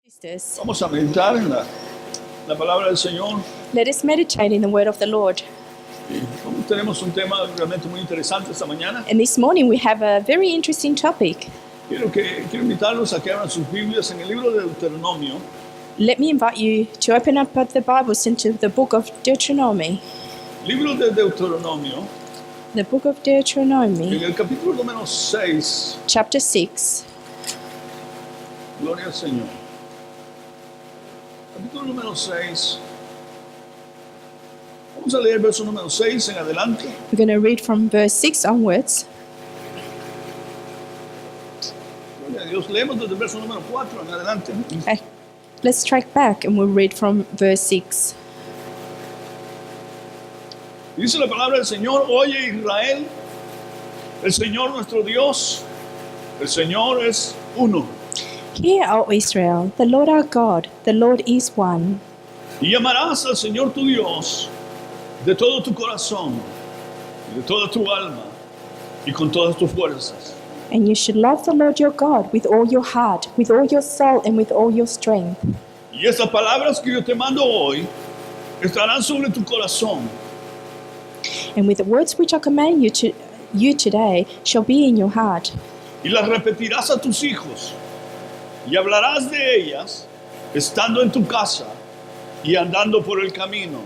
Sisters, Vamos a meditar en la palabra del Señor. let us meditate in the word of the Lord. Y tenemos un tema realmente muy interesante esta mañana. And this morning we have a very interesting topic. Quiero invitarlos a que abran sus Biblias en el libro de Deuteronomio, Let me invite you to open up the Bibles into the book of Deuteronomy. libro de Deuteronomio, The book of en Deuteronomy, el capítulo número 6. chapter 6. Gloria al Señor. Capítulo número 6. Vamos a leer el verso número 6 en adelante. We're going to read from verse 6 onwards. Gloria a Dios. Leemos desde el verso número 4 en adelante. Let's track back and we'll read from verse 6. Dice la palabra del Señor: Oye Israel, el Señor nuestro Dios, el Señor es uno. Hear, O Israel, the Lord our God, the Lord is one. Y llamarás al Señor tu Dios de todo tu corazón, y de toda tu alma, y con todas tus fuerzas. And you should love the Lord your God with all your heart, with all your soul, and with all your strength. Y estas palabras que yo te mando hoy estarán sobre tu corazón, And with the words which I command you today shall be in your heart. y las repetirás a tus hijos, y hablarás de ellas estando en tu casa y andando por el camino,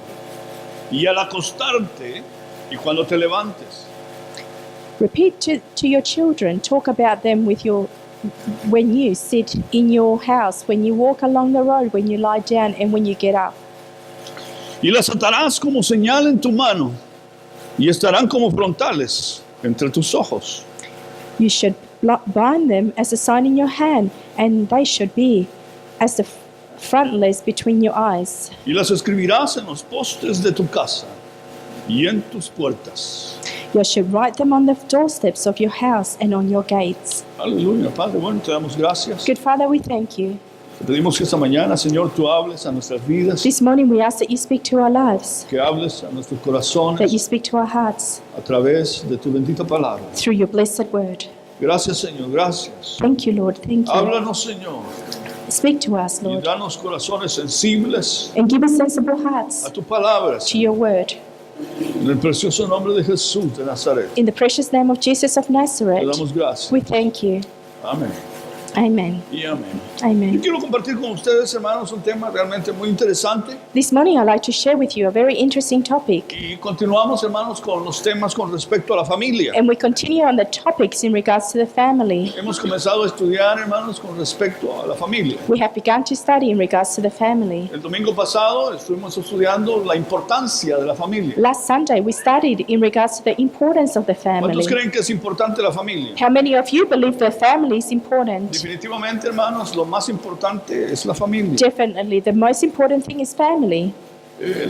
y al acostarte y cuando te levantes. Repeat to your children, talk about them when you sit in your house, when you walk along the road, when you lie down, and when you get up. Y las atarás como señal en tu mano, y estarán como frontales entre tus ojos. You should bind them as a sign in your hand, and they should be as the frontlets between your eyes. Y las escribirás en los postes de tu casa y en tus puertas. You should write them on the doorsteps of your house and on your gates. Aleluya, Padre. Bueno, te damos gracias. Good Father, we thank you. Te pedimos que esta mañana, Señor, tú hables a nuestras vidas, This morning we ask that you speak to our lives, que hables a nuestros that you corazones speak to our hearts a través de tu bendita palabra. through your blessed word. Gracias, Señor, gracias. Thank you, Lord. Thank you. Háblanos, Señor, Speak to us, y Lord, danos corazones sensibles and give us sensible hearts a tu palabra, to your word. en el precioso nombre de Jesús de Nazaret. In the precious name of Jesus of Te Nazareth, damos gracias. we thank you. Amén Amen. y amén. Yo Amen. quiero compartir con ustedes, hermanos, un tema realmente muy interesante. This morning I'd like to share with you a very interesting topic. Y continuamos, hermanos, con los temas con respecto a la familia. And we continue on the topics in regards to the family. Hemos comenzado a estudiar, hermanos, con respecto a la familia. We have begun to study in regards to the family. El domingo pasado estuvimos estudiando la importancia de la familia. Last Sunday we studied in regards to the importance of the family. ¿Cuántos creen que es importante la familia? How many of you believe the family is important? Definitivamente, hermanos, lo más importante es la familia. Definitely, the most important thing is family.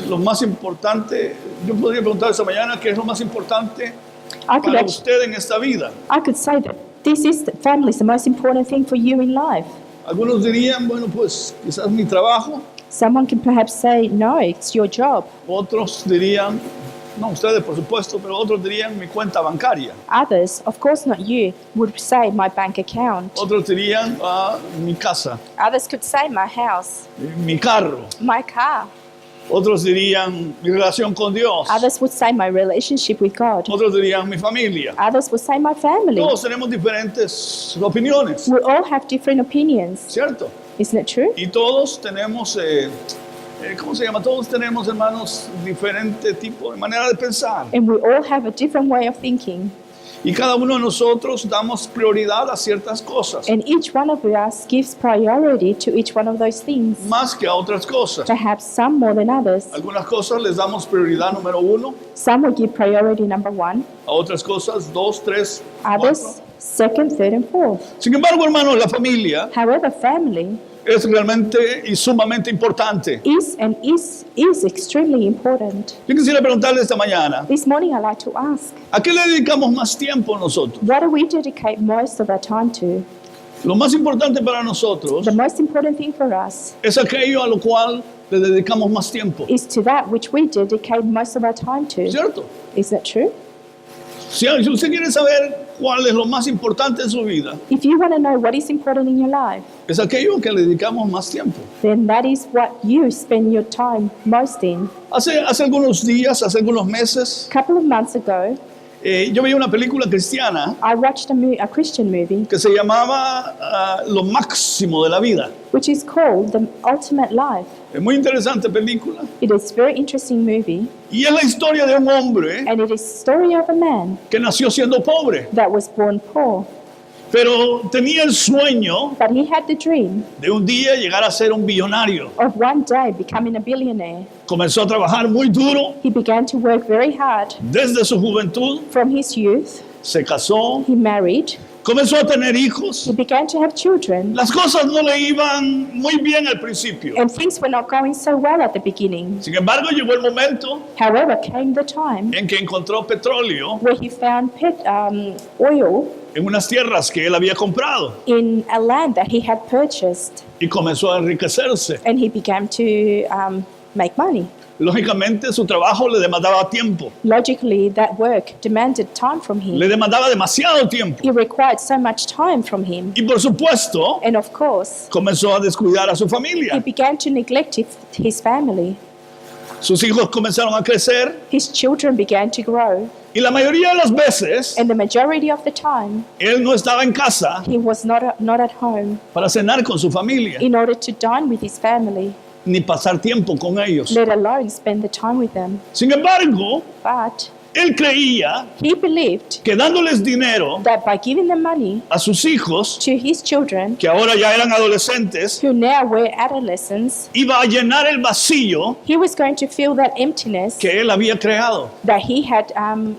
Lo más importante, yo podría preguntar esta mañana qué es lo más importante I could para actually, usted en esta vida. I could say that family is the most important thing for you in life. Algunos dirían, bueno, pues quizás mi trabajo. Someone can perhaps say, no, it's your job. Otros dirían, no ustedes por supuesto, pero otros dirían mi cuenta bancaria. Others, of course not you, would say my bank account. Otros dirían mi casa, Others could say my house, mi carro. my car. Otros dirían mi relación con Dios. Others would say my relationship with God. Otros dirían mi familia. Others would say my family. Todos tenemos diferentes opiniones, We all have different opinions. ¿cierto? Isn't it true? Y todos tenemos, ¿cómo se llama? Todos tenemos, hermanos, diferente tipo de manera de pensar. And we all have a different way of thinking. Y cada uno de nosotros damos prioridad a ciertas cosas, And each one of us gives priority to each one of those things. más que a otras cosas. Perhaps some more than others. Algunas cosas les damos prioridad número 1, Some will give priority number 1, a otras cosas 2, 3, 4. others second, third, and fourth. Sin embargo, hermanos, la familia However, family es realmente y sumamente importante. is extremely important. Yo quisiera preguntarle esta mañana, This morning I'd like to ask, ¿a qué le dedicamos más tiempo nosotros? what do we dedicate most of our time to? Lo más importante para nosotros The most important thing for us es aquello a lo cual le dedicamos más tiempo, is to that which we dedicate most of our time to. ¿cierto? Is that true? Si usted quiere saber cuál es lo más importante en su vida, If you want to know what is important in your life, es aquello que le dedicamos más tiempo. then that is what you spend your time most in. Hace algunos días, hace algunos meses, A couple of months ago, yo veía una película cristiana I watched a Christian movie que se llamaba Lo Máximo de la Vida. which is called The Ultimate Life. Es muy interesante película. It is a very interesting movie, Y es la historia de un hombre and it is the story of a man que nació siendo pobre, that was born poor, pero tenía el sueño but he had the dream de un día llegar a ser un billonario. of one day becoming a billionaire. Comenzó a trabajar muy duro He began to work very hard desde su juventud, from his youth. se casó, He married. comenzó a tener hijos. He began to have children. Las cosas no le iban muy bien al principio. And things were not going so well at the beginning. Sin embargo, llegó el momento However, came the time en que encontró petróleo where he found oil en unas tierras que él había comprado in a land that he had purchased, y comenzó a enriquecerse. and he began to make money. Lógicamente, su trabajo le demandaba tiempo, Logically, that work demanded time from him. le demandaba demasiado tiempo. It required so much time from him. Y por supuesto, And of course, comenzó a descuidar a su he familia. began to neglect his family. Sus hijos comenzaron a crecer His children began to grow. y la mayoría de las veces And the majority of the time, él no estaba en casa he was not at home para cenar con su familia in order to dine with his family, ni pasar tiempo con ellos. let alone spend the time with them. Sin embargo, But él creía he believed que dándoles dinero that by giving them money a sus hijos, to his children, que ahora ya eran adolescentes, who now were adolescents, iba a llenar el vacío he was going to fill that emptiness que él había creado. that he had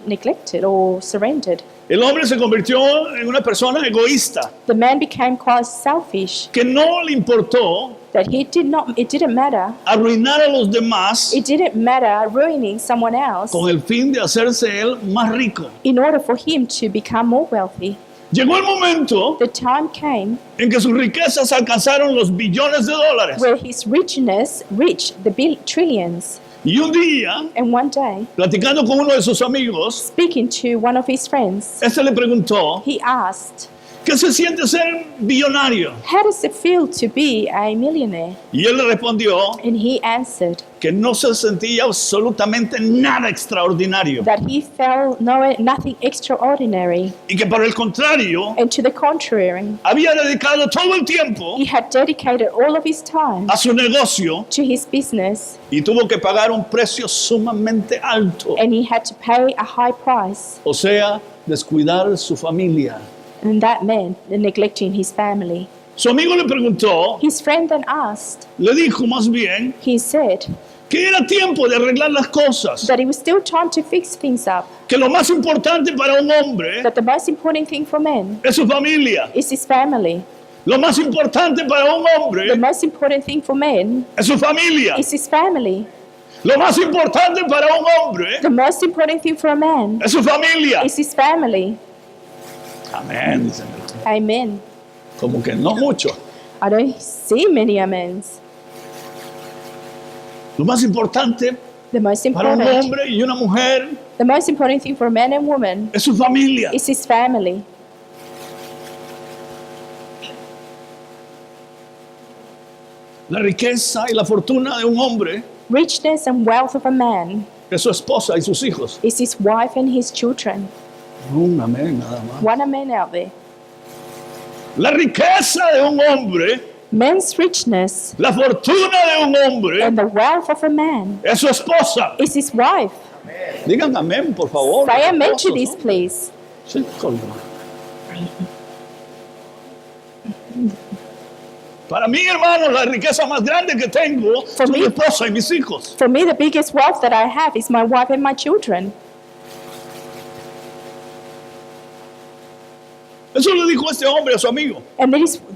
neglected or surrendered. El hombre se convirtió en una persona egoísta, The man became quite selfish, que no le importó that it didn't matter. arruinar a los demás It didn't matter ruining someone else con el fin de hacerse él más rico. in order for him to become more wealthy. Llegó el momento The time came en que sus riquezas alcanzaron los billones de dólares. where his richness reached the trillions. Y un día, And one day, platicando con uno de sus amigos, speaking to one of his friends, este le preguntó, he asked, ¿qué se siente ser billonario? "How does it feel to be a millionaire?" Y él le respondió And he answered que no se sentía absolutamente nada extraordinario that he felt nothing extraordinary. y que por el contrario And to the contrary, había dedicado todo el tiempo he had dedicated all of his time a su negocio to his business, y tuvo que pagar un precio sumamente alto, and he had to pay a high price. o sea, descuidar su familia. And that meant neglecting his family. Su amigo le preguntó, His friend then asked, le dijo más bien, he said que era tiempo de arreglar las cosas, that it was still time to fix things up, que lo más importante para un hombre that the most important thing for men es su familia. is his family. Lo más importante para un The hombre most important thing for men es su familia. is his family. Lo más importante para un hombre The most important thing for a man es su familia. is his family. Amén, dicen. Amen. Como que no mucho. I don't see many amens. Lo más importante The most para un important, hombre y una mujer the most important thing for a man and woman es su familia. is his family. La riqueza y la fortuna de un hombre Richness and wealth of a man es su esposa y sus hijos. is his wife and his children. Un amén, nada más. One amen out there. La riqueza de un hombre, Man's richness la fortuna de un hombre and the wealth of a man es su esposa. is his wife. Digan amén, por favor. Say amen to esposos, this, ¿no? please. Sí, colma. Para mí, hermano, la riqueza más grande que tengo son mi mí- esposa y mis hijos. For me, the biggest wealth that I have is my wife and my children. Eso le dijo este hombre a su amigo. And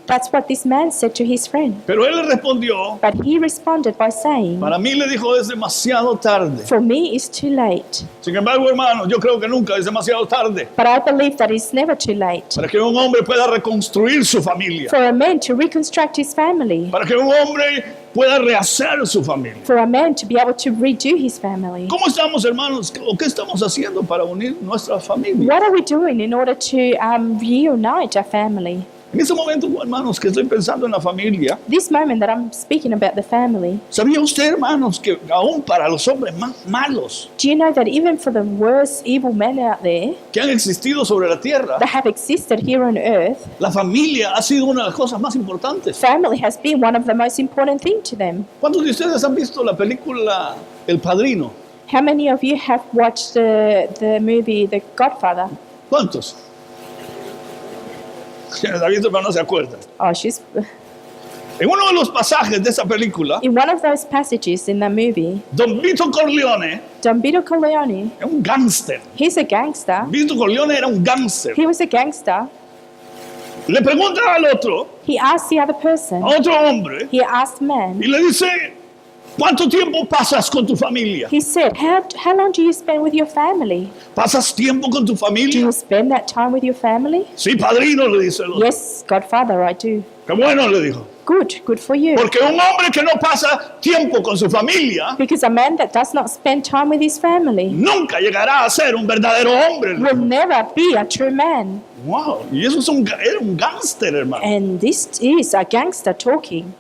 that's what this man said to his friend. Pero él le respondió, But he responded by saying, para mí le dijo, es demasiado tarde. "For me, it's too late." Sin embargo, hermano, yo creo que nunca es demasiado tarde But I believe that it's never too late para que un hombre pueda reconstruir su familia. for a man to reconstruct his family, Para que un hombre pueda rehacer su familia. for a man to be able to redo his family. ¿Cómo estamos, hermanos? ¿O qué estamos haciendo para unir nuestras familias? What are we doing in order to reunite our family? En ese momento, hermanos, que estoy pensando en la familia, This moment that I'm speaking about the family, ¿sabía usted, hermanos, que aún para los hombres más malos do you know that even for the worst evil men out there que han existido sobre la tierra, that have existed here on earth, la familia ha sido una de las cosas más importantes? family has been one of the most important things to them? ¿Cuántos de ustedes han visto la película El Padrino? How many of you have watched the movie The Godfather? ¿Cuántos? La ha visto, pero no se acuerda. Oh, she's En uno de los pasajes de esa película, in one of those passages in the movie. Don Vito Corleone Don Vito Corleone, era un gángster. he's a gangster. Vito Corleone era un gángster. He was a gangster. Le pregunta al otro, He asked the other person. a otro hombre, He asked man. y le dice, ¿cuánto tiempo pasas con tu familia? He said, how long do you spend with your family? ¿Pasas tiempo con tu Do familia? you spend that time with your family? Sí, padrino, le dice el otro. Yes, Godfather, I do. Qué bueno, le dijo. Good for you. Porque un hombre que no pasa tiempo con su familia Because a man that does not spend time with his family nunca llegará a ser un verdadero hombre. will never be a true man. Wow, y eso era un gángster, hermano. And this is a gangster talking.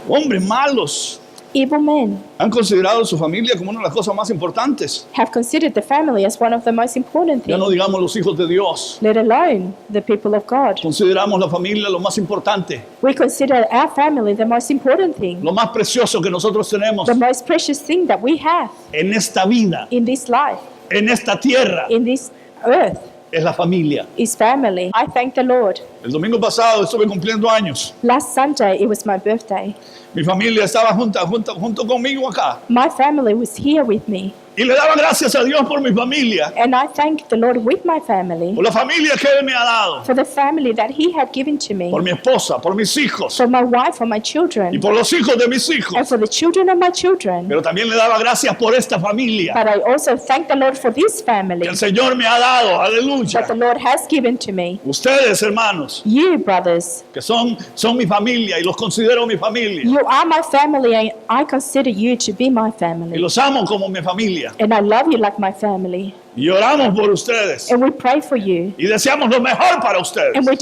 Hombres malos Evil men han considerado su familia como una de las cosas más importantes. have considered the family as one of the most important Ya no things, digamos los hijos de Dios. let alone the people of God. Consideramos la familia lo más importante, We consider our family the most important thing, lo más precioso que nosotros tenemos the most precious thing that we have en esta vida, in this life, en esta tierra, in this earth, es la familia. is family. I thank the Lord. El domingo pasado estuve cumpliendo años. Last Sunday, it was my birthday. Mi familia estaba junto conmigo acá. My family was here with me, Y le daba gracias a Dios por mi familia, and I thank the Lord with my family por la familia que Él me ha dado, for the family that He had given to me, por mi esposa, por mis hijos for my wife, for my y children, por los hijos de mis and hijos. for the children of my children. Pero también le daba gracias por esta familia But I also thank the Lord for this family que el Señor me ha dado. Aleluya. that the Lord has given to me. Ustedes, hermanos, You, brothers, que son mi familia y los considero mi familia. you are my family, and I consider you to be my Y family. los amo como mi familia. And I love you like my family. Y oramos por ustedes. And we pray for you. Y deseamos lo mejor para ustedes. And we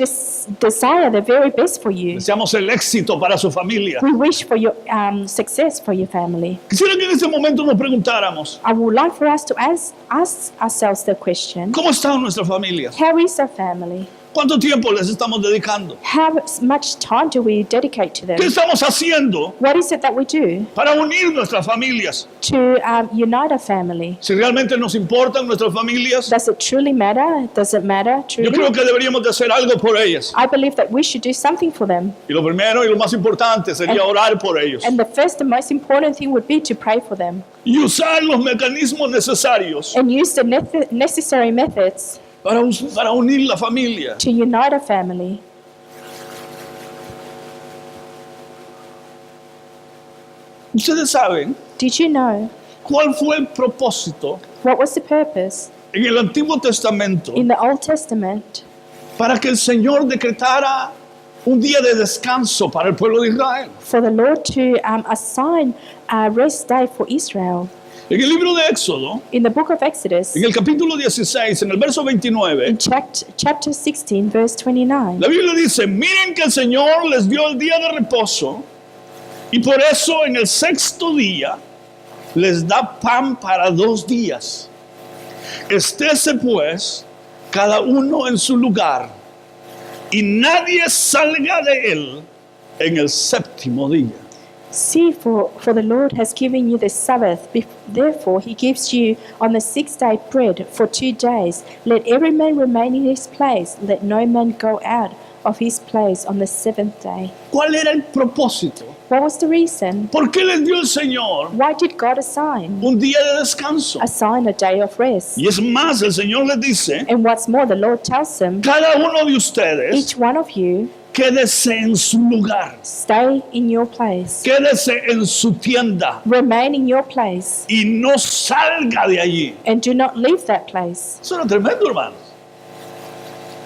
desire the very best for you. Deseamos el éxito para su familia. We wish for your success for your family. Quisiera que en este momento nos preguntáramos, I would like for us to ask ourselves the question, ¿cómo están nuestras familias? how is our family? ¿Cuánto tiempo les estamos dedicando? How much time do we dedicate to them? ¿Qué estamos haciendo What is it that we do para unir nuestras familias? to unite our family? Si realmente nos importan nuestras familias, Does it truly matter? Does it matter yo creo truly? que deberíamos de hacer algo por ellas. I believe that we should do something for them. Y lo primero y lo más importante sería orar por ellos. And the first and most important thing would be to pray for them Y usar los mecanismos necesarios and use the necessary methods para unir la familia. to unite a family. Ustedes saben Did you know cuál fue el propósito what was the purpose en el Antiguo Testamento in the Old Testament para que el Señor decretara un día de descanso para el pueblo de Israel? for the Lord to assign a rest day for Israel? En el libro de Éxodo, In the book of Exodus, en el capítulo 16, en el verso 29, in chapter 16, verse 29, la Biblia dice, miren que el Señor les dio el día de reposo y por eso en el sexto día les da pan para 2 días. Estése pues cada uno en su lugar y nadie salga de él en el séptimo día. See, for the Lord has given you the Sabbath. Therefore, he gives you on the 6th day bread for 2 days. Let every man remain in his place. Let no man go out of his place on the 7th day. ¿Cuál era el propósito? What was the reason? ¿Por qué les dio el Señor Why did God assign un día de descanso? a day of rest? Y es más, el Señor les dice, And what's more, the Lord tells them, cada uno de ustedes each one of you, quédese en su lugar, stay in your place. quédese en su tienda Remain in your place y no salga de allí. and do not leave that place. Eso era tremendo, hermanos.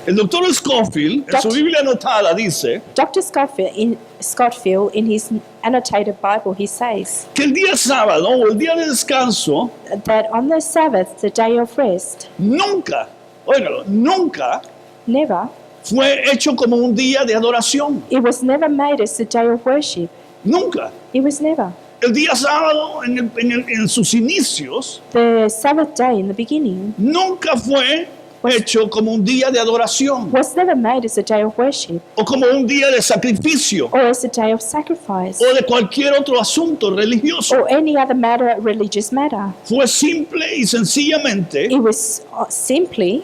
El doctor Scofield, en su Biblia anotada, dice Dr. Scottfield, in his annotated Bible, he says que el día sábado o el día de descanso that on the Sabbath, the day of rest, nunca, óigalo, nunca never, fue hecho como un día de adoración. it was never made as the day of worship. Nunca. It was never. El día sábado en sus inicios The Sabbath day in the beginning nunca fue hecho como un día de adoración was never made as a day of worship o como un día de sacrificio or as a day of sacrifice o de cualquier otro asunto religioso. or any other matter, religious matter. Fue simple y sencillamente It was simply,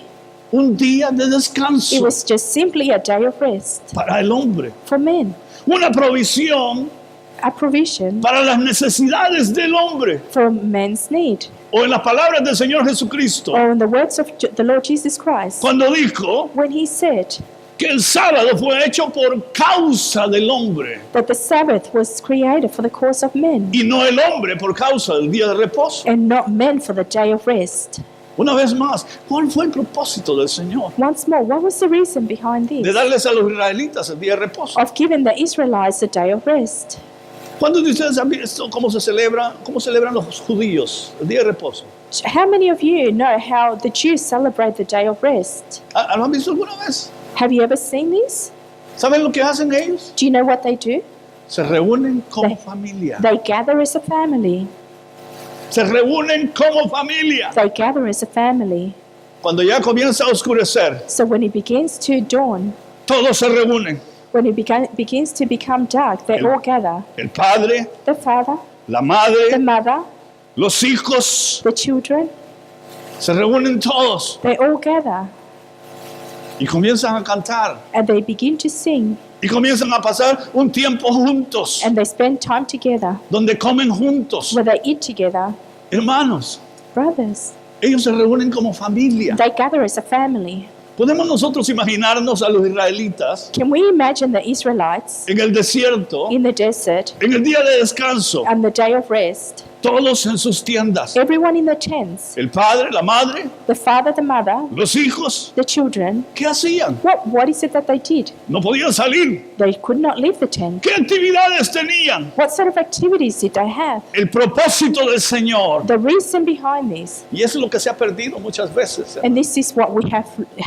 un día de it descanso was just simply a day of rest para el hombre. for men, Una provisión a provision para las necesidades del hombre. for men's need. O en las palabras del Señor Jesucristo, Or in the words of the Lord Jesus Christ, cuando dijo when he said que el sábado fue hecho por causa del hombre that the Sabbath was created for the cause of men y no el hombre por causa del día de reposo. and not men for the day of rest. Una vez más, ¿cuál fue el propósito del Señor? Once more, what was the reason behind De this? darles a los israelitas el día de reposo. Of giving the Israelites the day of rest. ¿Cuántos de ustedes han visto cómo celebran los judíos el día de reposo? How many of you know how the Jews celebrate the day of rest? ¿Lo han visto alguna vez? Have you ever seen this? ¿Saben lo que hacen ellos? Do you know what they do? Se reúnen como They- familia. They gather as a family. Se reúnen como familia. They gather as a family. Cuando ya comienza a oscurecer, So when it begins to dawn, todos se reúnen. when it begins to become dark, they all gather. El padre, The father, la the madre, mother, los hijos, the children, se reúnen todos they all gather y comienzan a cantar and they begin to sing y comienzan a pasar un tiempo juntos, and they spend time together, donde comen juntos. where they eat together. Hermanos, Brothers, ellos se reúnen como familia. they gather as a family. ¿Podemos nosotros imaginarnos a los israelitas Can we imagine the Israelites en el desierto, in the desert en el día de descanso, and the day of rest, todos en sus tiendas? everyone in the tents, El padre, la madre, the father, the mother, los hijos, the children? ¿qué hacían? What is it that they did? No podían salir. They could not leave the tent. ¿Qué actividades tenían? What sort of activities did they have? El propósito del Señor. The reason behind this, Y eso es lo que se ha perdido muchas veces. and this is what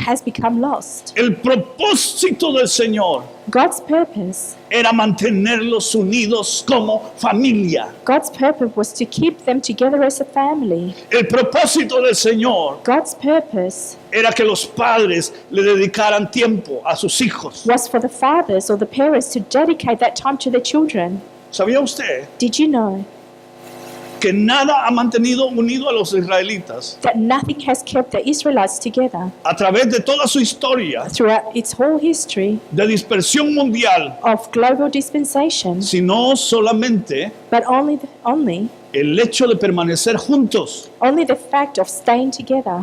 has become lost. El propósito del Señor God's purpose. era mantenerlos unidos como familia. God's purpose was to keep them together as a family. El propósito del Señor God's purpose era que los padres le dedicaran tiempo a sus hijos. was for the fathers or the parents to dedicate that time to their children. ¿Sabía usted Did you know que nada ha mantenido unido a los israelitas that nothing has kept the Israelites together a través de toda su historia throughout its whole history de dispersión mundial, of global dispensation, sino solamente but only el hecho de permanecer juntos, the fact of staying together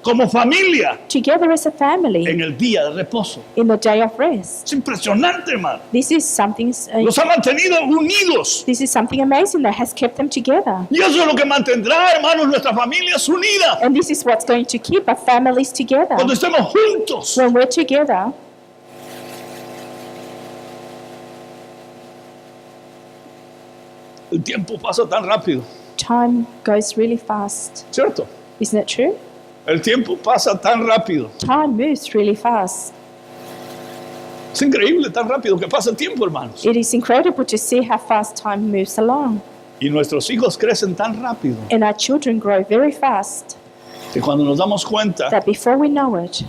como familia together as a family en el día de reposo? in the day of rest? Es impresionante, hermano. This is something Los ha mantenido unidos. amazing that has kept them together. Y eso es lo que mantendrá, hermanos, nuestras familias unidas. And this is what's going to keep our families together. Cuando estemos juntos. When we're together, El tiempo pasa tan rápido, time goes really fast. ¿cierto? Isn't it true? El tiempo pasa tan rápido. Time moves really fast. Es increíble tan rápido que pasa el tiempo, hermanos. It is incredible to see how fast time moves along. Y nuestros hijos crecen tan rápido And our children grow very fast que cuando nos damos cuenta that before we know it,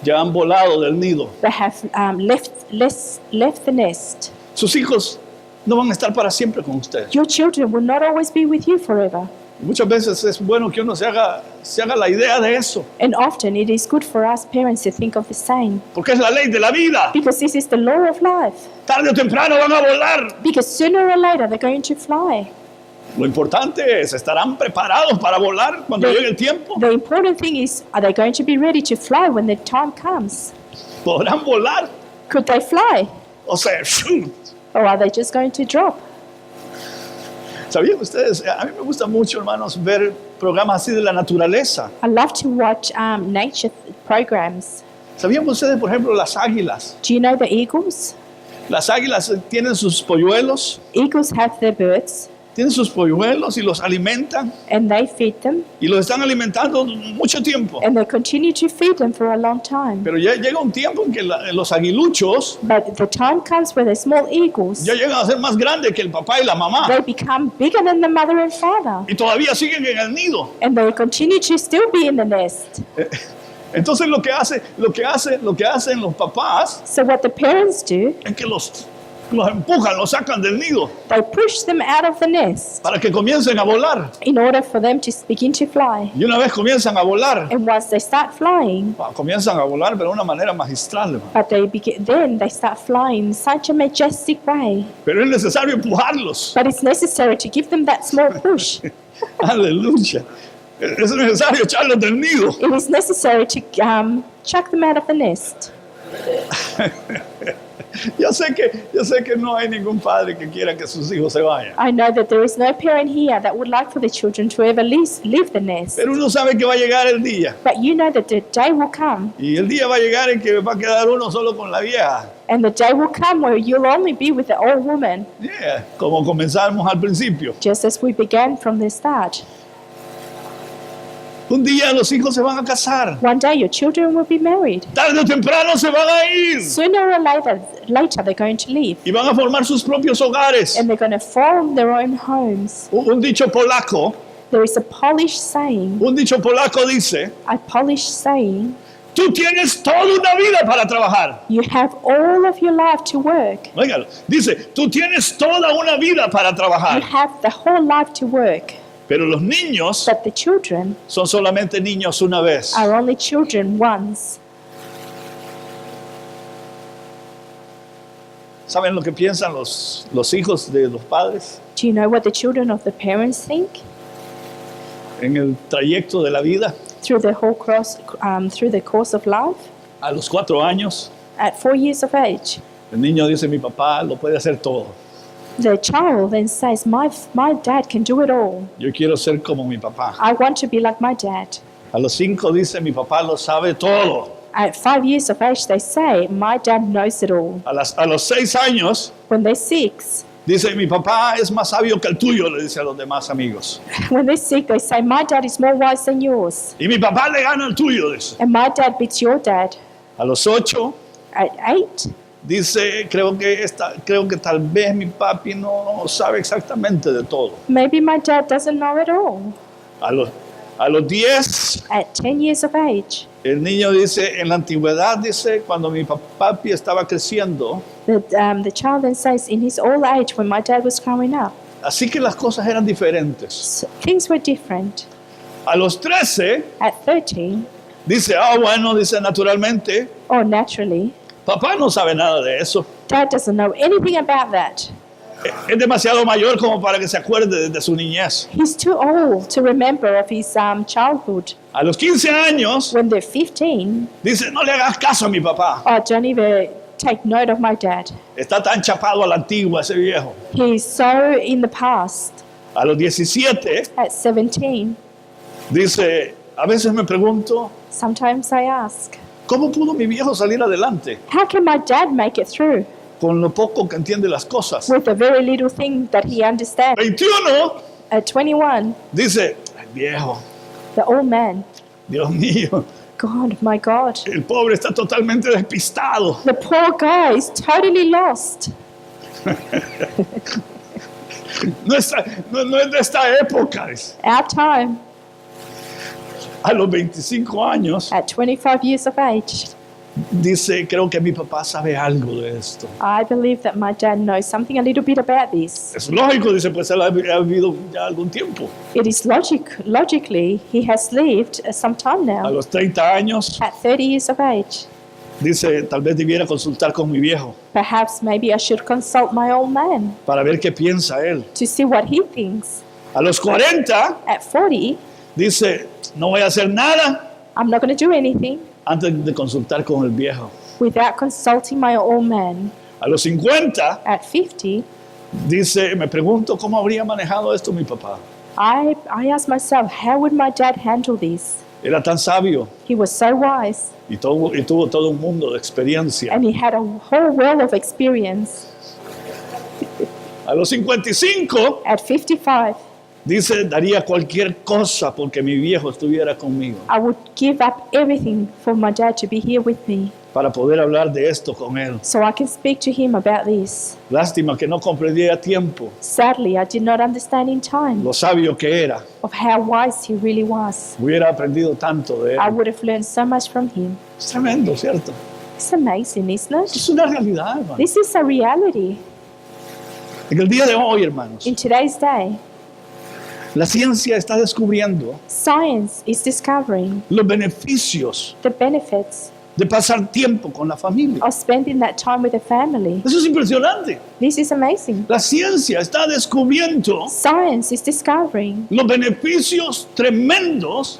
ya han volado del nido. they have left the nest. Sus hijos no van a estar para siempre con ustedes. Your children will not always be with you forever. Muchas veces es bueno que uno se haga la idea de eso, And often it is good for us parents to think of the same. porque es la ley de la vida. Because this is the law of life. Tarde o temprano van a volar. Because sooner or later they're going to fly. Lo importante es, ¿estarán preparados para volar cuando llegue el tiempo? The important thing is, are they going to be ready to fly when the time comes? ¿Podrán volar? Could they fly? O sea, ¡shum! Or are they just going to drop? ¿Sabían ustedes? A mí me gusta mucho, hermanos, ver programas así de la naturaleza. I love to watch nature programs. ¿Sabían ustedes, por ejemplo, las águilas? Do you know the eagles? Las águilas tienen sus polluelos, Eagles have their birds y los alimentan and they feed them y los están alimentando mucho tiempo. and they continue to feed them for a long time. Pero ya llega un tiempo en que los aguiluchos But the time comes where the small eagles, ya llegan a ser más grandes que el papá y la mamá they become bigger than the mother and father y todavía siguen en el nido. and they continue to still be in the nest. Entonces lo que hacen los papás So what the parents do, es que los empujan, los sacan del nido they push them out of the nest para que comiencen a volar. in order for them to begin to fly. Y una vez comienzan a volar, And once they start flying, comienzan a volar, pero de una manera magistral, hermano. but then they start flying in such a majestic way. Pero es necesario empujarlos. But it's necessary to give them that small push. Aleluya. Es necesario echarlos del nido. It is necessary to chuck them out of the nest. Yo sé que no hay ningún padre que quiera que sus hijos se vayan. I know that there is no parent here that would like for the children to ever leave the nest. Pero uno sabe que va a llegar el día. But you know that the day will come, Y el día va a llegar en que va a quedar uno solo con la vieja. and the day will come where you'll only be with the old woman, Yeah, como comenzamos al principio. just as we began from the start. Un día los hijos se van a casar. One day your children will be married. Tarde o temprano se van a ir. Sooner or later they're going to leave, Y van a formar sus propios hogares. and they're going to form their own homes. Un dicho polaco There is a Polish saying, dice, a Polish saying, tú tienes toda una vida para trabajar. you have all of your life to work. Óigalo, dice, tú tienes toda una vida para You trabajar. have the whole life to work. Pero los niños But the children son solamente niños una vez. are only children once. ¿Saben lo que piensan los hijos de los padres Do you know what the children of the parents think? en el trayecto de la vida? Through the through the course of life? A los 4 años, At 4 years of age, el niño dice, mi papá lo puede hacer todo. the child then says, my dad can do it all. Yo quiero ser como mi papá. I want to be like my dad. A los 5 dice, mi papá lo sabe todo. At 5 years of age, they say, my dad knows it all. A los 6 años, When they're 6, dice, mi papá es más sabio que el tuyo, le dice a los demás amigos. they say, my dad is more wise than yours. Y mi papá le gana al tuyo, dice. And my dad beats your dad. A los 8, At 8, dice, creo que tal vez mi papi no sabe exactamente de todo. maybe my dad doesn't know it all. A los 10, At 10 years of age, el niño dice, en la antigüedad, dice, cuando mi papi estaba creciendo, the child then says, in his old age, when my dad was growing up, así que las cosas eran diferentes. things were different. A los 13, At 13, dice, bueno, dice, naturalmente, or naturally, papá no sabe nada de eso. dad doesn't know anything about that. Es demasiado mayor como para que se acuerde de su niñez. He's too old to remember of his childhood. A los 15 años, When they're 15, dice, no le hagas caso a mi papá. don't even take note of my dad. Está tan chapado a la antigua ese viejo. He's so in the past. A los 17, At 17, dice, a veces me pregunto, sometimes I ask, ¿cómo pudo mi viejo salir adelante how can my dad make it through con lo poco que entiende las cosas? with the very little thing that he understands? 21, At 21, dice, ay, viejo, the old man, Dios mío, God, my God, el pobre está totalmente despistado. the poor guy is totally lost. No es de esta época. Dice. Our time, A los 25 años, at 25 years of age, dice, creo que mi papá sabe algo de esto. I believe that my dad knows something a little bit about this. Es lógico, dice, pues él ha vivido ya algún tiempo. It is logically, he has lived some time A now. los 30 años, At 30 years of age, dice, tal vez debiera consultar con mi viejo perhaps maybe I should consult my old man para ver qué piensa él. to see what he thinks. A los 40, At 40, dice, no voy a hacer nada I'm not going to do anything antes de consultar con el viejo. without consulting my old man. A los 50, At 50, Dice, me pregunto cómo habría manejado esto mi papá. I asked myself, how would my dad handle this? Era tan sabio He was so wise, y tuvo todo un mundo de experiencia. and he had a whole world of experience. A los 55, At 55, dice, daría cualquier cosa porque mi viejo estuviera conmigo, I would give up everything for my dad to be here with me, para poder hablar de esto con él. so I can speak to him about this. Lástima que no comprendía a tiempo Sadly, I did not understand in time lo sabio que era. of how wise he really was. Hubiera aprendido tanto de I él. would have learned so much from him. Es tremendo, ¿cierto? It's amazing, isn't it? Es una realidad, hermano. This is a reality. En el día de hoy, hermanos, In today's day, la ciencia está descubriendo science is discovering los beneficios the benefits de pasar tiempo con la familia. of spending that time with the family. Eso es impresionante. This is amazing. La ciencia está descubriendo Science is discovering los beneficios tremendos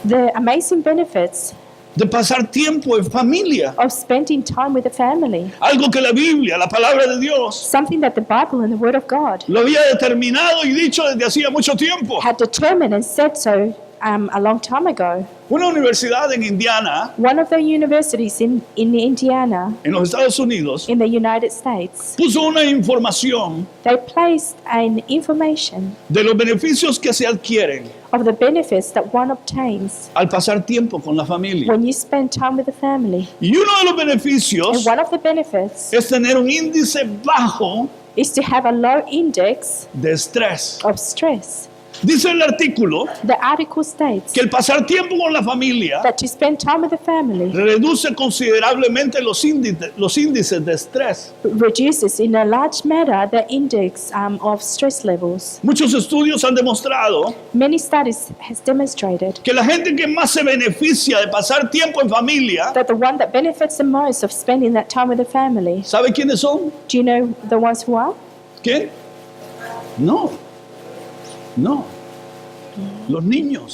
the amazing benefits de pasar tiempo en familia. of spending time with the family. Algo que la Biblia, la palabra de Dios, Something that the Bible and the Word of God lo había determinado y dicho desde hacía mucho tiempo. had determined and said so a long time ago. Una universidad en Indiana, One of the universities in Indiana, en los Estados Unidos, in the United States, puso una información they placed an information de los beneficios que se adquieren of the benefits that one obtains al pasar tiempo con la familia. when you spend time with the family. Y uno de los And beneficios one of the benefits es tener un índice bajo is to have a low index de estrés. of stress. Dice el artículo The article states que el pasar tiempo con la familia that to spend time with the family reduce considerablemente los índices de estrés. reduces in a large manner the index of stress levels. Muchos estudios han demostrado Many studies has demonstrated que la gente que más se beneficia de pasar tiempo en familia, that the one that benefits the most of spending that time with the family, ¿sabe quiénes son? do you know the ones who are? ¿Quién? No. Los niños.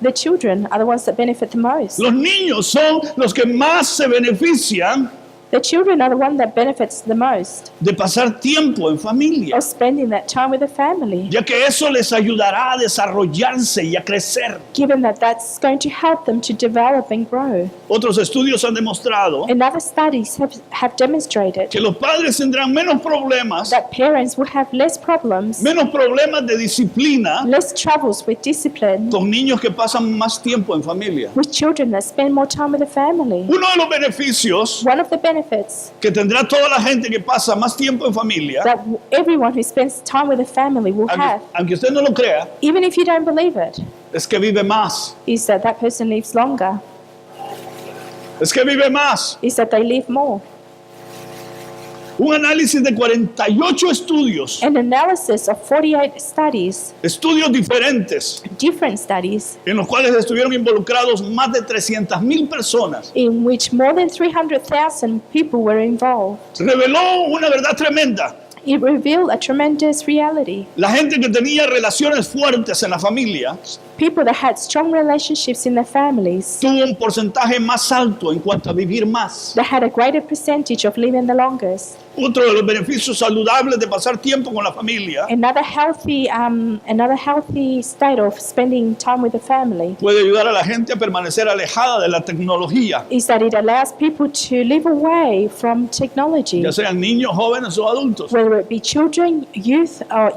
The children are the ones that benefit the most. Los niños son los que más se benefician The children are the one that benefits the most de pasar tiempo en familia, of spending that time with the family, ya que eso les ayudará a desarrollarse y a crecer. given that that's going to help them to develop and grow. Otros estudios han demostrado And other studies have demonstrated que los padres tendrán menos problemas that parents will have less problems, de disciplina less troubles with discipline, con niños que pasan más tiempo en familia. with children that spend more time with the family. Uno de los beneficios One of the benefits que tendrá toda la gente que pasa más tiempo en familia, that everyone who spends time with the family will have, aunque usted no lo crea, even if you don't believe it, es que vive más. is that that person lives longer, Es que vive más. is that they live more. Un análisis de 48 estudios, An analysis of 48 studies, estudios diferentes, different studies, en los cuales estuvieron involucrados más de 300,000 personas, in which more than 300,000 people were involved. reveló una verdad tremenda. It revealed a tremendous reality. La gente que tenía relaciones fuertes en la familia People that had strong relationships in their families, tuvo un porcentaje más alto en cuanto a vivir más. that had a greater percentage of living the longest. Otro de los beneficios saludables de pasar tiempo con la familia Another healthy state of spending time with the family puede ayudar a la gente a permanecer alejada de la tecnología, is that it allows people to live away from technology, ya sean niños, jóvenes o adultos. whether it be children, youth, or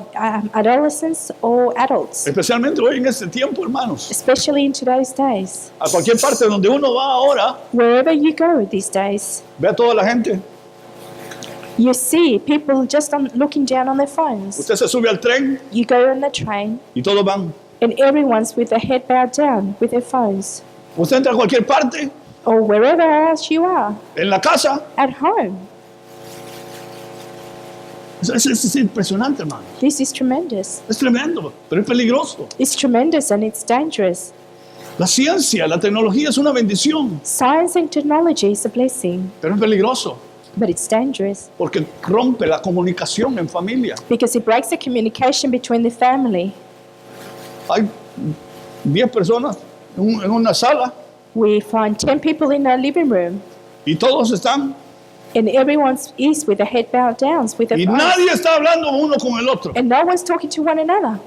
adolescents or adults, Especialmente hoy en este tiempo, hermanos. especially in today's days. A cualquier parte donde uno va ahora, Wherever you go these days, ve a toda la gente. you see people just looking down on their phones. Usted se sube al tren You go on the train y todos van. and everyone's with their head bowed down with their phones. Usted entra a cualquier parte, Or wherever else you are, en la casa. at home. Es impresionante, hermano. This is tremendous. Es tremendo, pero es peligroso. It's tremendous and it's dangerous. La ciencia, la tecnología es una bendición, Science and technology is a blessing, pero es peligroso but it's dangerous porque rompe la comunicación en familia. because it breaks the communication between the family. Hay 10 personas en una sala We find 10 people in a living room y todos están And everyone is with their head bowed down, with their Y eyes. nadie está hablando uno con el otro. And no one's talking to one another.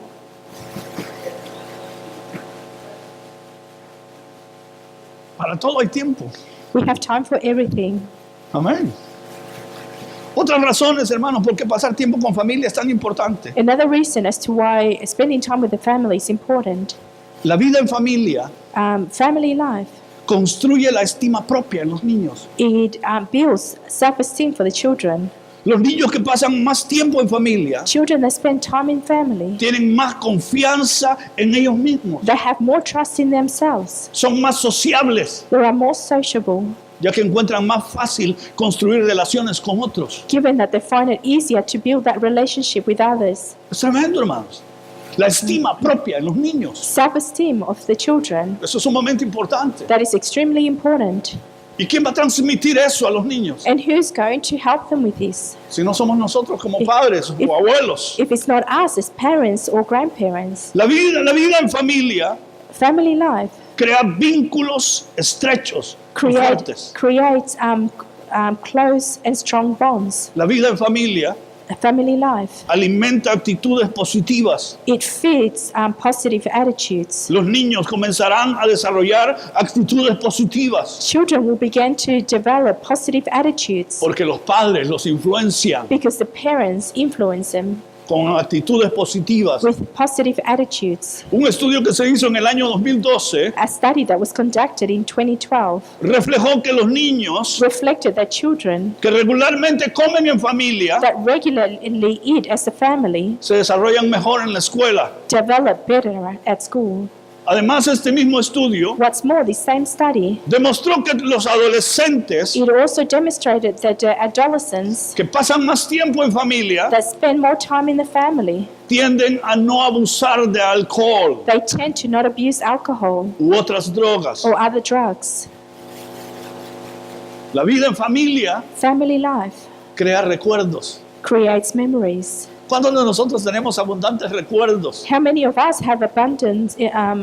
Para todo hay tiempo. We have time for everything. Amén. Otras razones, hermanos, por qué pasar tiempo con familia es tan importante. Another reason as to why spending time with the family is important. La vida en familia Family life. construye la estima propia en los niños. It builds self-esteem for the children. Los niños que pasan más tiempo en familia Children that spend time in family, tienen más confianza en ellos mismos. they have more trust in themselves. Son más sociables, They are more sociable, ya que encuentran más fácil construir relaciones con otros. given that they find it easier to build that relationship with others. Es tremendo, hermanos. La estima propia en los niños. Self-esteem of the children, Eso es sumamente importante. that is extremely important. ¿Y quién va a transmitir eso a los niños? And who's going to help them with this? Si no somos nosotros como padres o abuelos. If it's not us as parents or grandparents. La vida en familia Family life crea vínculos estrechos y fuertes. creates close and strong bonds. La vida en familia A family life, alimenta actitudes positivas. it feeds positive attitudes. Los niños comenzarán a desarrollar actitudes positivas Children will begin to develop positive attitudes porque los padres los influencian because the parents influence them con actitudes positivas. with positive attitudes. Un estudio que se hizo en el año 2012 A study that was conducted in 2012 reflejó que los niños reflected that children que regularmente comen en familia that regularly eat as a family se desarrollan mejor en la escuela. develop better at school. Además, este mismo estudio What's more, the same study, demostró que los adolescentes it also demonstrated that the adolescents que pasan más tiempo en familia that spend more time in the family, tienden a no abusar de alcohol they tend to not abuse alcohol u otras drogas. or other drugs. La vida en familia Family life crea recuerdos. creates memories. ¿Cuántos de nosotros tenemos abundantes recuerdos How many of us have abundant,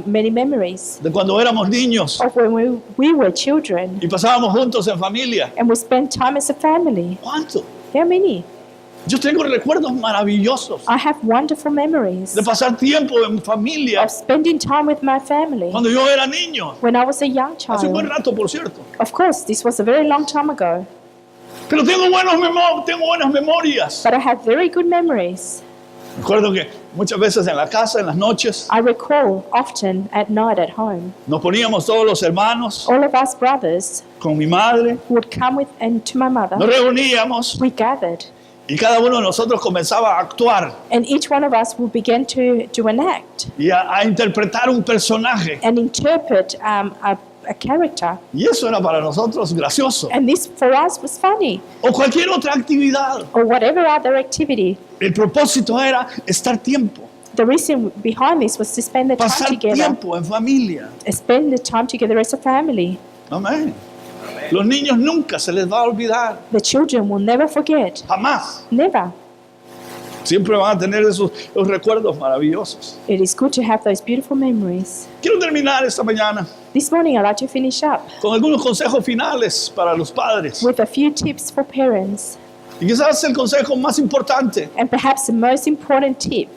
many memories de cuando éramos niños of when we were children y pasábamos juntos en familia? and we spent time as a family? ¿Cuánto? How many? Yo tengo recuerdos maravillosos I have wonderful memories de pasar tiempo en familia of spending time with my family cuando yo era niño. when I was a young Hace un buen child. rato, por cierto. Of course, this was a very long time ago, Pero tengo buenas memorias. but I have very good memories. Recuerdo que muchas veces en la casa, en las noches, I recall often at night at home, nos poníamos todos los hermanos all of us brothers con mi madre, would come with and to my nos mother. reuníamos We gathered, y cada uno de nosotros comenzaba a actuar and each one of us would begin to do an act y a interpretar un personaje. and interpret a character. Y eso era para nosotros gracioso. And this for us was funny, O cualquier otra actividad. or whatever other activity. El propósito era estar tiempo, The reason behind this was to spend the time pasar together, tiempo en familia. spend the time together as a family. Amén. Los niños nunca se les va a olvidar, The children will never forget, jamás. never. Siempre van a tener esos recuerdos maravillosos. It is good to have those beautiful memories. Quiero terminar esta mañana This morning I'd like to finish up con algunos consejos finales para los padres. with a few tips for parents. Y quizás el consejo más importante: And perhaps the most important tip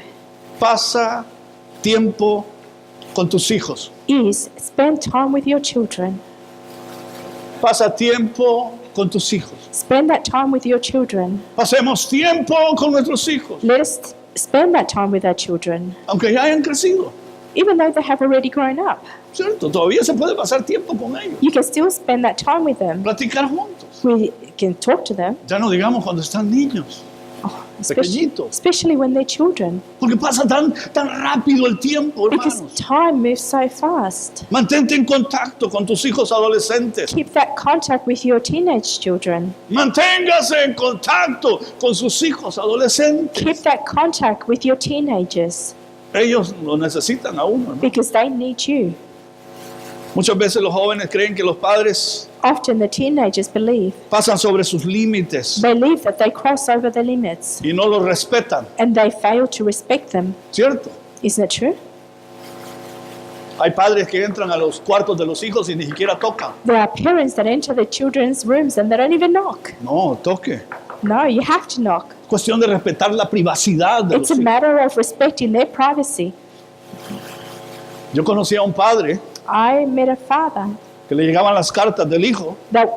pasa tiempo con tus hijos. is spend time with your children. Pasa tiempo con tus hijos. Spend that time with your children. Pasemos tiempo con nuestros hijos, Let us spend that time with our children, aunque ya hayan crecido. even though they have already grown up. ¿Cierto? Todavía se puede pasar tiempo con ellos, You can still spend that time with them. platicar juntos. We can talk to them, Ya no digamos cuando están niños, pequeñitos. especially when they're children, Porque pasa tan rápido el tiempo, because hermanos. time moves so fast. Mantente en contacto con tus hijos adolescentes. Keep that contact with your teenage children. Manténgase en contacto con sus hijos Keep adolescentes. that contact with your teenagers Ellos lo necesitan a uno, ¿no? because they need you. Muchas veces los jóvenes creen que los padres Often the teenagers pasan sobre sus límites believe that they cross over the limits y no los respetan, and they fail to respect them. ¿cierto? Isn't it true? Hay padres que entran a los cuartos de los hijos y ni siquiera tocan. There are parents that enter their children's rooms and they don't even knock. No, toque. No, you have to knock. Es cuestión de respetar la privacidad de los It's a hijos. matter of respecting their privacy. Yo conocí a un padre I met a father que le llegaban las cartas del hijo that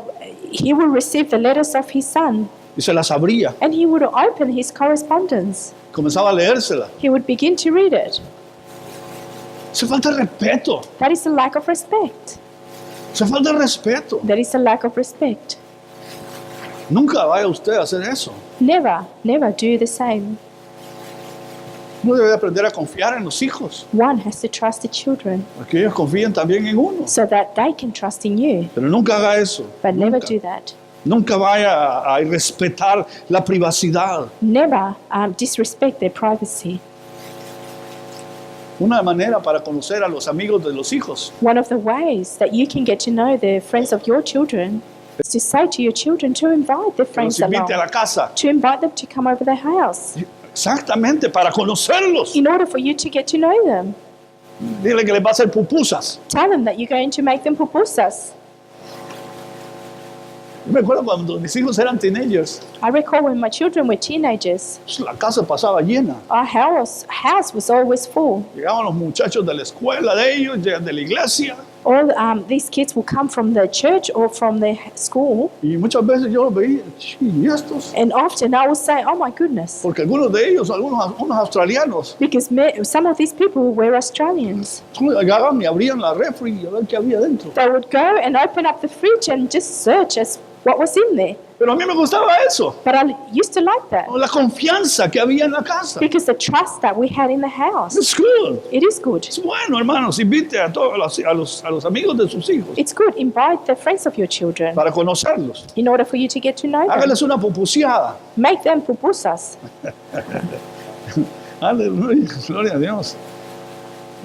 he would receive the letters of his son y se las abría. and he would open his correspondence. Comenzaba a leérselas. He would begin to read it. Hace falta de respeto. That is a lack of respect. Hace falta de respeto. That is a lack of respect. Nunca vaya usted a hacer eso. Never, never do the same. Uno debe aprender a confiar en los hijos, One has to trust the children porque ellos confíen también en uno. so that they can trust in you. Pero nunca haga eso. But never Nunca. do that. Nunca vaya a irrespetar la privacidad. Never disrespect their privacy. Una manera para conocer a los amigos de los hijos One of the ways that you can get to know the friends of your children is to say to your children to invite their que los friends invite a along, la casa. to invite them to come over their house Exactamente, para conocerlos. in order for you to get to know them. Dile que les va a hacer pupusas. Tell them that you're going to make them pupusas. Yo me acuerdo cuando mis hijos eran teenagers, I recall when my children were teenagers, la casa pasaba llena. our house was always full. Llegaban los muchachos de la escuela de ellos, de la iglesia, All these kids will come from the church or from the school, y muchas veces yo los veía, "Chi, ¿y estos?" and often I will say, "Oh my goodness," Porque algunos de ellos, unos australianos, because some of these people were Australians. llegaban y abrían la refri y a ver qué había dentro. They would go and open up the fridge and just search as what was in there. Pero a mí me gustaba eso, But I used to like that la confianza que había en la casa. because the trust that we had in the house. Es good. It is good. Es bueno, hermanos, invite a todos a los amigos de sus hijos It's good. Invite the friends of your children para conocerlos. in order for you to get to know them. Hágales una pupuseada. Make them pupusas. Aleluya, gloria a Dios.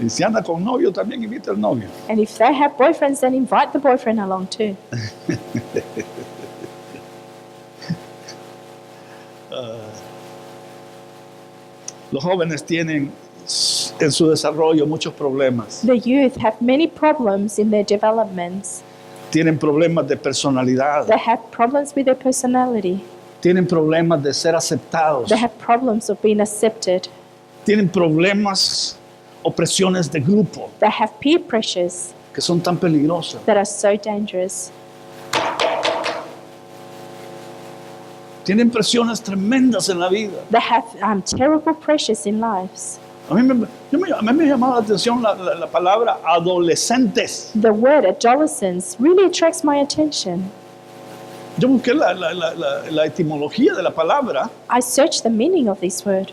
Y si anda con novio, también invita al novio. And if they have boyfriends, then invite the boyfriend along too. Los jóvenes tienen en su desarrollo muchos problemas. The youth have many problems in their developments. Tienen problemas de personalidad. They have problems with their personality. Tienen problemas de ser aceptados. They have problems of being accepted. Tienen problemas o presiones de grupo They have peer pressures que son tan peligrosas. that are so dangerous. Tienen presiones tremendas en la vida. They have terrible pressures in lives. A mí me llamaba la atención la palabra adolescentes. The word adolescence really attracts my attention. Yo busqué la etimología de la palabra, I searched the meaning of this word,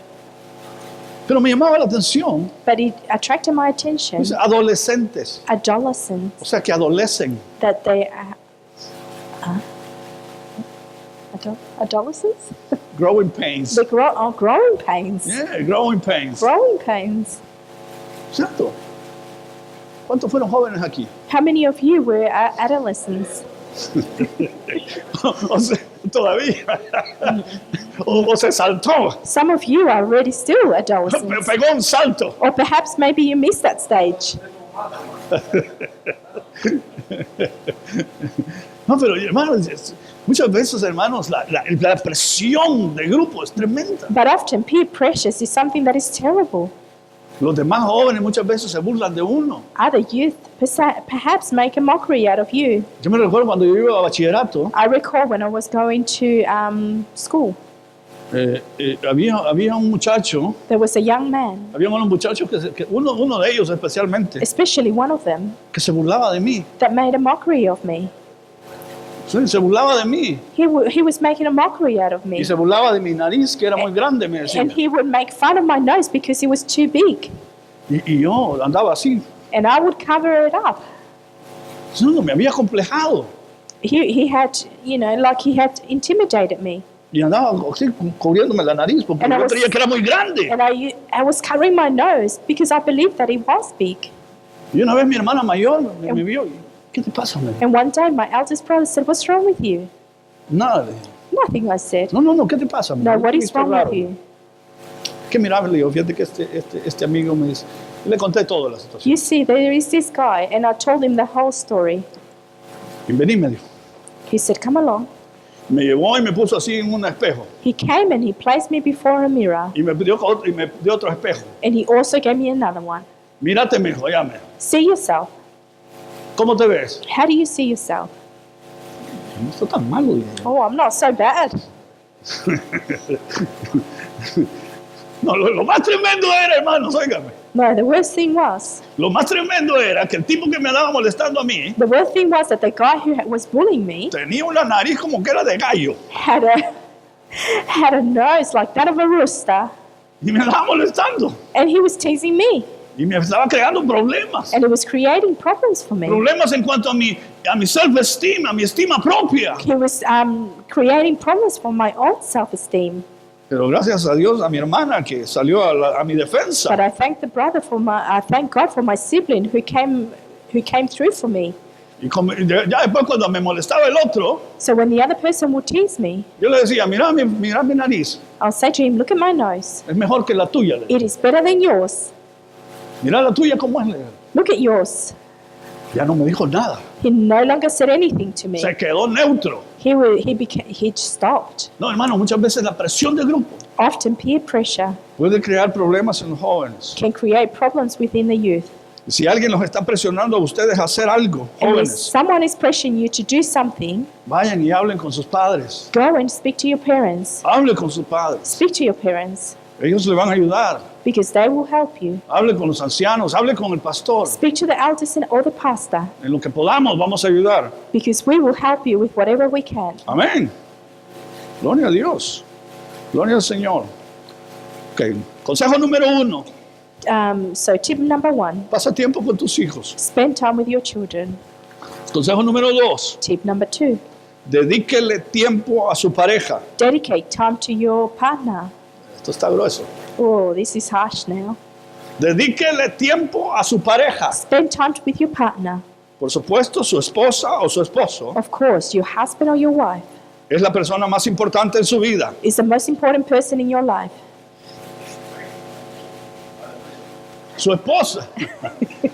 pero me llamaba la atención. but it attracted my attention. Dice adolescentes, Adolescence, o sea que adolecen. that they are adolescents? Growing pains. The growing pains. Yeah, growing pains. Growing pains. Exacto. ¿Cuántos fueron jóvenes aquí? How many of you were adolescents? O sea, todavía. O se saltó. Some of you are already still adolescents. Pegó un salto. Or perhaps maybe you missed that stage. No, pero hermanos, muchas veces, hermanos, la presión de grupo es tremenda. But often peer pressures is something that is terrible. Los demás jóvenes muchas veces se burlan de uno. Other youth perhaps make a mockery out of you. Yo me recuerdo cuando yo iba a bachillerato, I recall when I was going to school, había un muchacho, there was a young man, había unos muchachos uno de ellos especialmente, especially one of them, que se burlaba de mí. that made a mockery of me. Sí, se burlaba de mí. He was making a mockery out of me. Y se burlaba de mi nariz, que era muy grande, me decía. And he would make fun of my nose because it was too big. Y yo andaba así. And I would cover it up. No, me había complejado. He had, like he had intimidated me. Y andaba así, cubriéndome la nariz, porque And I yo was- creía que era muy grande. And I was covering my nose because I believed that it was big. Y una vez mi hermana mayor me vio. ¿Qué te pasa, man? And one day my eldest brother said, "What's wrong with you?" Nada. Le dije. Nothing, I said. No, ¿qué te pasa, man? No, what ¿Qué is viste wrong raro? with you? Que mira, le digo, fíjate que este amigo me dice, le conté toda la situación. You see, there is this guy, and I told him the whole story. Y vení, me dijo. He said, come along. Me llevó y me puso así en un espejo. He came and he placed me before a mirror, Y me dio otro espejo. and he also gave me another one. Mírate, me dijo, ya me. See yourself. ¿Cómo te ves? How do you see yourself? No está tan malo. Dije. Oh, I'm not so bad. No, lo más tremendo era, hermanos, óigame. No, the worst thing was, Lo más tremendo era que el tipo que me andaba molestando a mí the worst thing was that the guy who was bullying me tenía una nariz como que era de gallo. had a nose like that of a rooster, Y me andaba molestando. and he was teasing me, Y me estaba creando problemas. and it was creating problems for me. Problemas en cuanto a mi self-esteem, a mi estima propia. He was creating problems for my own self-esteem. Pero gracias a Dios, a mi hermana que salió a mi defensa. But I thank I thank God for my sibling who came through for me. Y ya después cuando me molestaba el otro, So when the other person would tease me, yo le decía, mira mi nariz, I'll say to him, look at my nose. es mejor que la tuya. Le digo. It is better than yours. Mira la tuya cómo es. Le digo. Look at yours. Ya no me dijo nada. He no longer said anything to me. Se quedó neutro. He stopped. No, hermano, muchas veces la presión del grupo Often peer pressure puede crear problemas en los jóvenes. can create problems within the youth. Si alguien los está presionando a ustedes a hacer algo, And if jóvenes, someone is pressuring you to do something, vayan y hablen con sus padres. go and speak to your parents. Hable con sus padres. Speak to your parents Ellos le van a ayudar. because they will help you. Hable con los ancianos, hable con el pastor. Speak to the elders or the pastor En lo que podamos vamos a ayudar. because we will help you with whatever we can. Amén. Gloria a Dios. Gloria al Señor. Ok. Consejo número 1. So tip number 1, Pasa tiempo con tus hijos. spend time with your children. Consejo número 2. Tip number 2, Dedíquele tiempo a su pareja. dedicate time to your partner. Esto está grueso. Oh, this is harsh now. Dedíquele tiempo a su pareja. Spend time with your partner. Por supuesto, su esposa o su esposo Of course, your husband or your wife es la persona más importante en su vida. is the most important person in your life. Su esposa.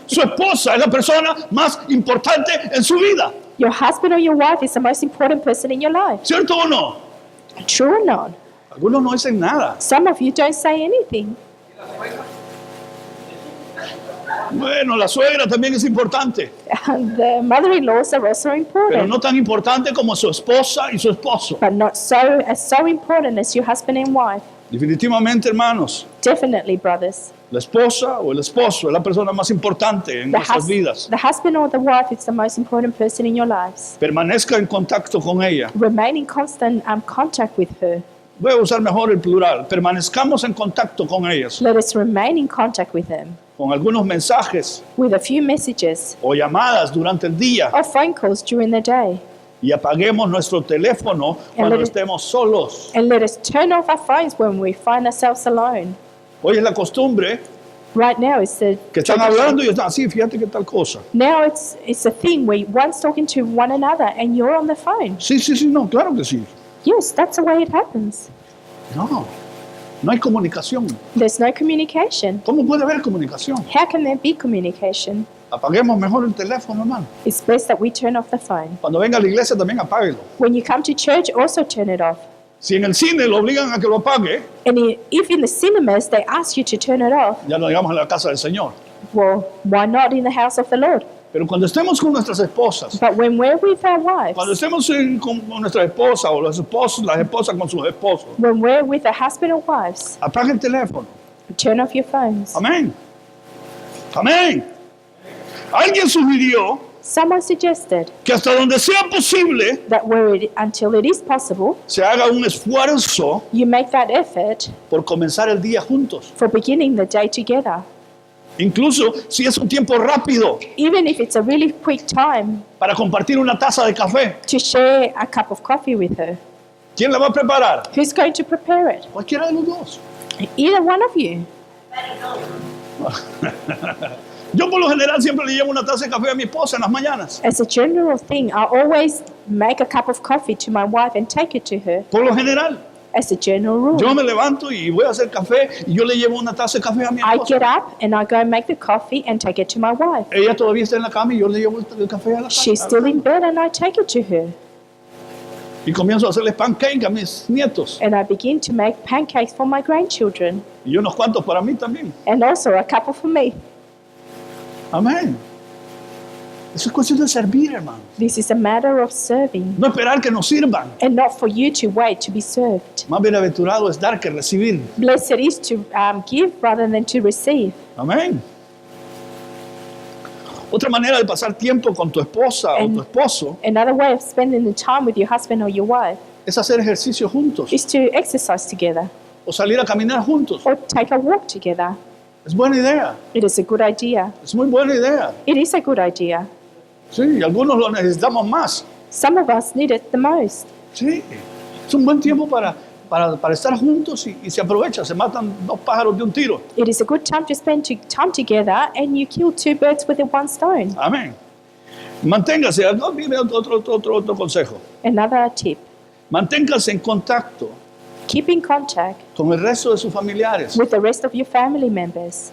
Su esposa es la persona más importante en su vida. Your husband or your wife is the most important person in your life. ¿Cierto o no? True or not? Algunos no dicen nada. Some of you don't say anything. Bueno, la suegra también es importante, The mother-in-laws are also pero important, no tan importante como su esposa y su esposo. but not so important as your husband and wife. Definitivamente, hermanos, Definitely, brothers. la esposa o el esposo es la persona más importante en nuestras vidas. The husband or the wife is the most important person in your lives. Permanezca en contacto con ella. Remain in constant contact with her. Voy a usar mejor el plural. Permanezcamos en contacto con ellas, Let us remain in contact with them con algunos mensajes with a few messages o llamadas durante el día, or phone calls during the day. y apaguemos nuestro teléfono cuando estemos solos. And let us turn off our phones when we find ourselves alone. Hoy es la costumbre Right now, it's the que están hablando y están así, fíjate que tal cosa. now it's a thing where one's talking to one another and you're on the phone. Sí, no, claro que sí. Yes, that's the way it happens. No hay comunicación. There's no communication. ¿Cómo puede haber comunicación? How can there be communication? Apaguemos mejor el teléfono, hermano. It's best that we turn off the phone. Cuando venga a la iglesia también apáguelo. When you come to church, also turn it off. Si en el cine lo obligan a que lo apague, And if in the cinemas they ask you to turn it off, ya no digamos en la casa del Señor. well, why not in the house of the Lord? Pero cuando estemos con nuestras esposas, But when we're with our cuando wives, estemos con nuestra esposa o las esposas con sus esposos, when we're with a husband or wives, apague el teléfono. turn off your phones. Amén. Amén. Alguien sugirió Someone suggested que hasta donde sea posible that until it is possible, se haga un esfuerzo you make that effort por comenzar el día juntos. for beginning the day together. Incluso si es un tiempo rápido Even if it's a really quick time para compartir una taza de café. to share a cup of coffee with her. ¿Quién la va a preparar? Who's going to prepare it? Cualquiera de los dos. Either one of you. Yo por lo general siempre le llevo una taza de café a mi esposa en las mañanas. As a general thing, I always make a cup of coffee to my wife and take it to her. Por lo general. as a general rule. Yo me levanto y voy a hacer café y yo le llevo una taza de café a mi I get esposa. up and I go make the coffee and take it to my wife. Ella todavía está en la cama y yo le llevo el café a la She's casa. still in bed and I take it to her. Y comienzo a hacerles pancake a mis nietos. And I begin to make pancakes for my grandchildren Y unos cuantos para mí también. and also a couple for me. Amén. Eso es cuestión de servir, hermano. This is a matter of serving No esperar que nos sirvan. and not for you to wait to be served. Más bienaventurado es dar que recibir. Blessed is to give rather than to receive. Amén. Otra manera de pasar tiempo con tu esposa o tu esposo Another way of spending the time with your husband or your wife es hacer ejercicio juntos is to exercise together o salir a caminar juntos. or take a walk together. Es buena idea. It is a good idea. Es muy buena idea. It is a good idea. Sí, y algunos lo necesitamos más. Some of us need it the most. Sí, es un buen tiempo para estar juntos y se aprovecha, se matan dos pájaros de un tiro. It is a good time to spend time together and you kill two birds with one stone. Amén. Manténgase, mire otro consejo. Another tip, Manténgase en contacto keep in contact con el resto de sus familiares. with the rest of your family members.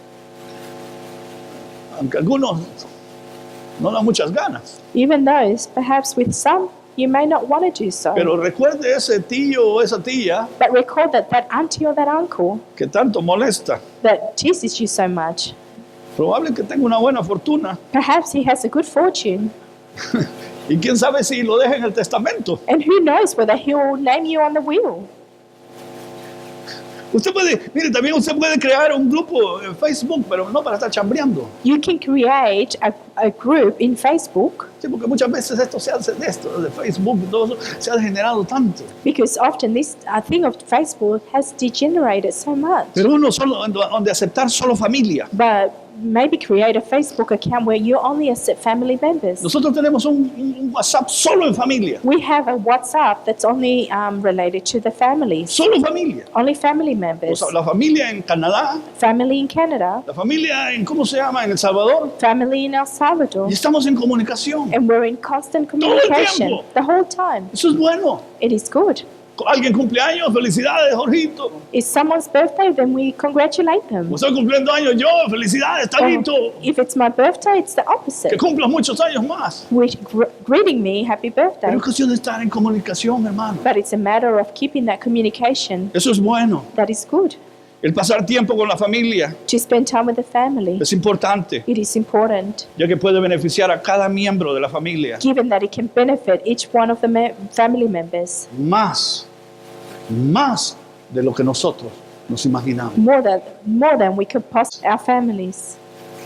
Aunque algunos no dan muchas ganas. Even those, perhaps with some, you may not want to do so. Pero recuerde ese tío o esa tía But recall that auntie or that uncle que tanto molesta. that teases you so much, Probable que tenga una buena fortuna. perhaps he has a good fortune. Y quién sabe si lo deja en el testamento. And who knows whether he will name you on the will. Usted puede, mire, también usted puede crear un grupo en Facebook, pero no para estar chambreando. You can create a group in Facebook Sí, porque muchas veces esto se hace de Facebook, todo eso se ha degenerado tanto. because often this thing of Facebook has degenerated so much. Pero uno solo, donde aceptar solo familia. But maybe create a Facebook account where you only accept family members. Nosotros tenemos un WhatsApp solo en familia. We have a WhatsApp that's only related to the families, Solo familia. only family O members. sea, la familia en Canadá, Family in Canada, la familia en, ¿cómo se llama? En El Salvador. family in El Salvador. Y estamos en comunicación. And we're in constant el communication tiempo. the whole time. Eso es bueno. It is good. Alguien cumpleaños, felicidades, Jorgito. It's someone's birthday, then we congratulate them. O estoy cumpliendo años yo, felicidades, Tabito. If it's my birthday, it's the Que opposite. cumplas muchos años más. Greeting me, happy birthday. Pero es cuestión de estar en comunicación, hermano. But it's a matter of keeping that communication. Eso es bueno. That is good. El pasar tiempo con la familia To spend time with the family. es importante, It is important, ya que puede beneficiar a cada miembro de la familia given that it can benefit each one of the family members más de lo que nosotros nos imaginamos. more than we could possibly. Our families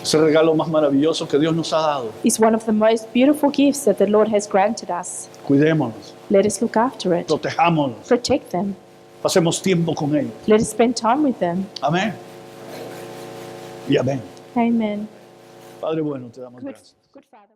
Ese regalo más maravilloso que Dios nos ha dado. is one of the most beautiful gifts that the Lord has granted us. Cuidémonos, Let us look after it. protejámonos, Protect them. pasemos tiempo con ellos. Let us spend time with them. Amén. Y amén. Amen. Padre bueno, te damos Good, gracias. good Father.